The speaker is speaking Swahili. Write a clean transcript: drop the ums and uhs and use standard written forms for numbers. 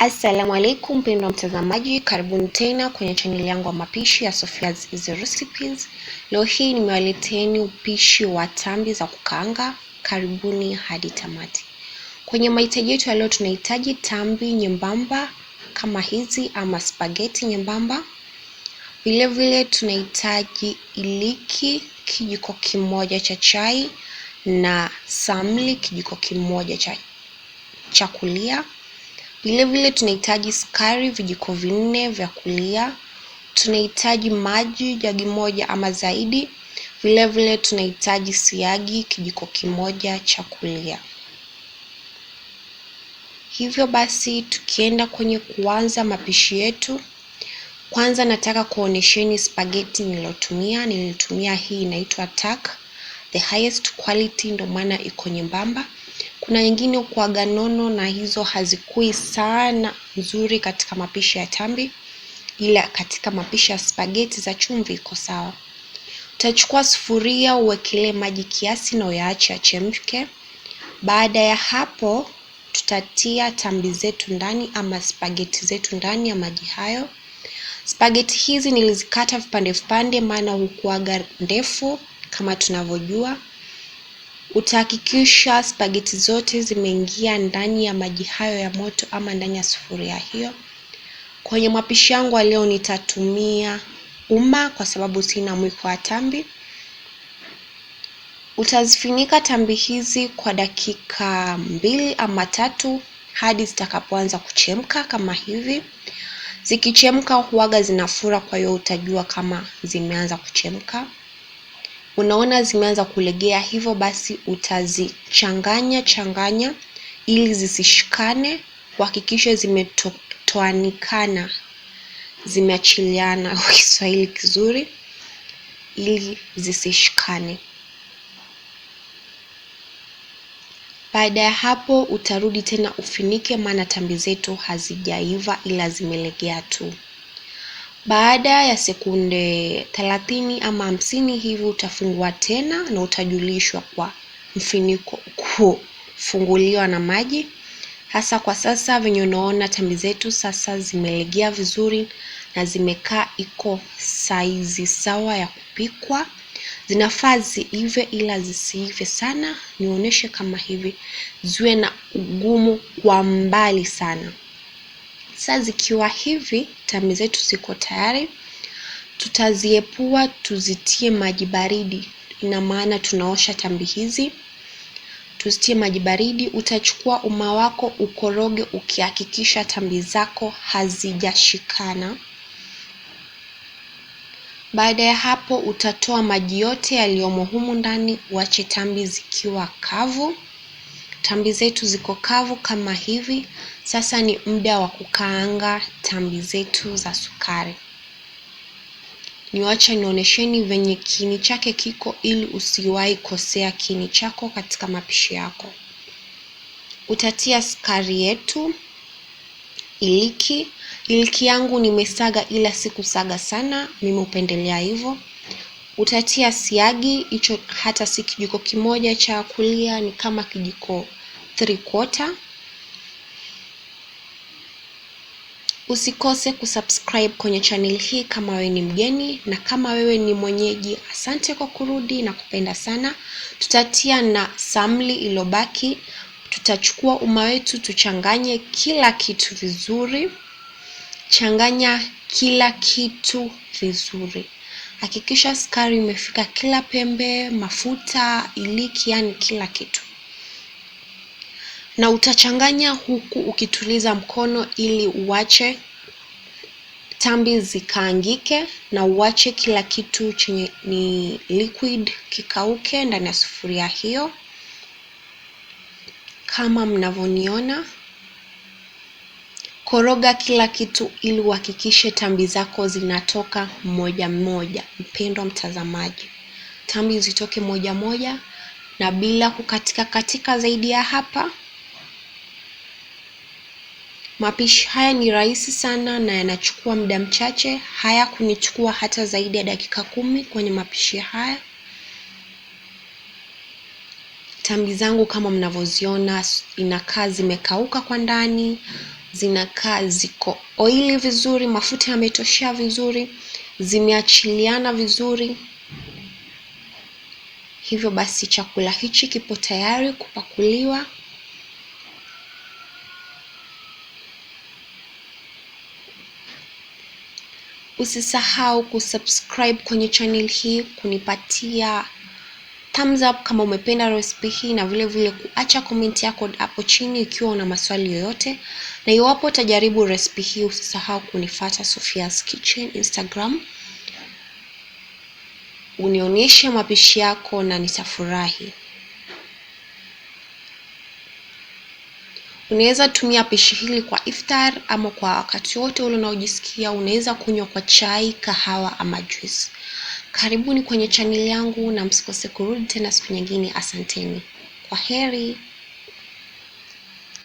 Assalamu aleikum mpendwa mtazamaji, karibuni tena kwenye channel yangu ya mapishi ya Sophia's Easy Recipes. Leo hii nimewaleteeni upishi wa tambi za kukaanga. Karibuni hadi tamati. Kwenye mahitaji yetu ya leo tunahitaji tambi nyembamba kama hizi ama spaghetti nyembamba. Vile vile tunahitaji iliki kijiko kimoja cha chai na samli kijiko kimoja cha kulia. Vile vile tunahitaji sukari vijiko 4 vya kulia. Tunahitaji maji jagi moja ama zaidi. Vile vile tunahitaji siagi kijiko kimoja cha kulia. Hivyo basi tukienda kwenye kuanza mapishi yetu, kwanza nataka kuonesheni spaghetti nilitumia hii inaitwa tack, the highest quality, ndo maana iko nyembamba. Kuna nyingine kuaga nono na hizo hazikui sana nzuri katika mapishi ya tambi, ila katika mapishi ya spaghetti za chumvi iko sawa. Utachukua sufuria uwekelee maji kiasi na uyaache yachemke. Baada ya hapo tutatia tambi zetu ndani ama spaghetti zetu ndani ya maji hayo. Spaghetti hizi nilizikata vipande maana hukuaga ndefu kama tunavyojua. Utahakikisha spaghetti zote zimeingia ndani ya maji hayo ya moto ama ndani ya sufuria hiyo. Kwenye mapishi yangu leo nitatumia uma kwa sababu sina mwiko wa tambi. Utazifunika tambi hizi kwa dakika 2 ama 3 hadi zitakapoanza kuchemka kama hivi. Zikichemka huaga zinafura, kwa hiyo utajua kama zimeanza kuchemka. Unaona zimeanza kulegea, hivyo basi utazichanganya ili zisishikane. Uhakikishe zimetoanikana, zimeachiliana kwa Kiswahili kizuri, ili zisishikane. Baada ya hapo utarudi tena ufinike, maana tambi zetu hazijaiva ila zimelegea tu. Baada ya sekunde 30 ama 50 hivi utafungua tena na utajulishwa kwa mfuniko kufunguliwa na maji. Hasa kwa sasa venye unaona tambi zetu sasa zimelegea vizuri na zimekaa iko saizi sawa ya kupikwa. Zinafaa ziive ila zisiive sana. Nionyeshe kama hivi, ziwe na ugumu kwa mbali sana. Sasa zikiwa hivi tambi zetu ziko tayari. Tutaziepua tuzitie maji baridi. Ina maana tunaosha tambi hizi, tuzitie maji baridi. Utachukua uma wako ukoroge ukihakikisha tambi zako hazijashikana. Baada ya hapo utatoa maji yote yaliyomo humu ndani, uache tambi zikiwa kavu. Tambi zetu ziko kavu kama hivi. Sasa ni muda wa kukaanga tambi zetu za sukari. Niwacha nionyesheni venye kiini chake kiko ili usiwahi kosea kiini chako katika mapishi yako. Utatia sukari yetu, iliki yangu nimesaga ila sikusaga sana, mimi upendelea hivyo. Utatia siagi, hicho hata si kijiko kimoja cha kulia, ni kama kijiko 3/4. Usikose kusubscribe kwenye channel hii kama wewe ni mgeni, na kama wewe ni mwenyeji, asante kwa kurudi na kupenda sana. Tutatia na samli ilobaki. Tutachukua uma wetu tuchanganye kila kitu vizuri. Changanya kila kitu vizuri. Hakikisha sukari imefika kila pembe, mafuta, iliki, yani kila kitu. Na utachanganya huku ukituliza mkono ili uache tambi zikaangike na uache kila kitu chenye ni liquid kikauke ndani ya sufuria hiyo. Kama mnavyoniona, koroga kila kitu ili uhakikishe tambi zako zinatoka moja moja. Mpendwa mtazamaji, tambi zitoke moja moja na bila katika zaidi ya hapa. Mapishi haya ni rahisi sana na yanachukua muda mchache. Haya kunichukua hata zaidi ya dakika 10 kwenye mapishi haya. Tambi zangu kama mnavyoziona inakaa zimekauka kwa ndani. zinakaa ziko oili vizuri, mafuta yametoshea vizuri, zimeachiliana vizuri. Hivyo basi chakula hichi kipo tayari kupakuliwa. Usisahau kusubscribe kwenye channel hii, kunipatia thumbs up kama umependa recipe hii, na vile vile kuacha comment yako hapo chini ikiwa una maswali yoyote. Na iwapo utajaribu recipe hii, usisahau kunifuata Sophia's Kitchen Instagram, unionyeshe mapishi yako na nitafurahi. Unaweza tumia pishi hili kwa iftar ama kwa wakati wote ule unaojisikia. Unaweza kunywa kwa chai, kahawa ama juice. Karibuni kwenye channel yangu na msikose kurudi tena siku nyingine. Asanteni. Kwaheri.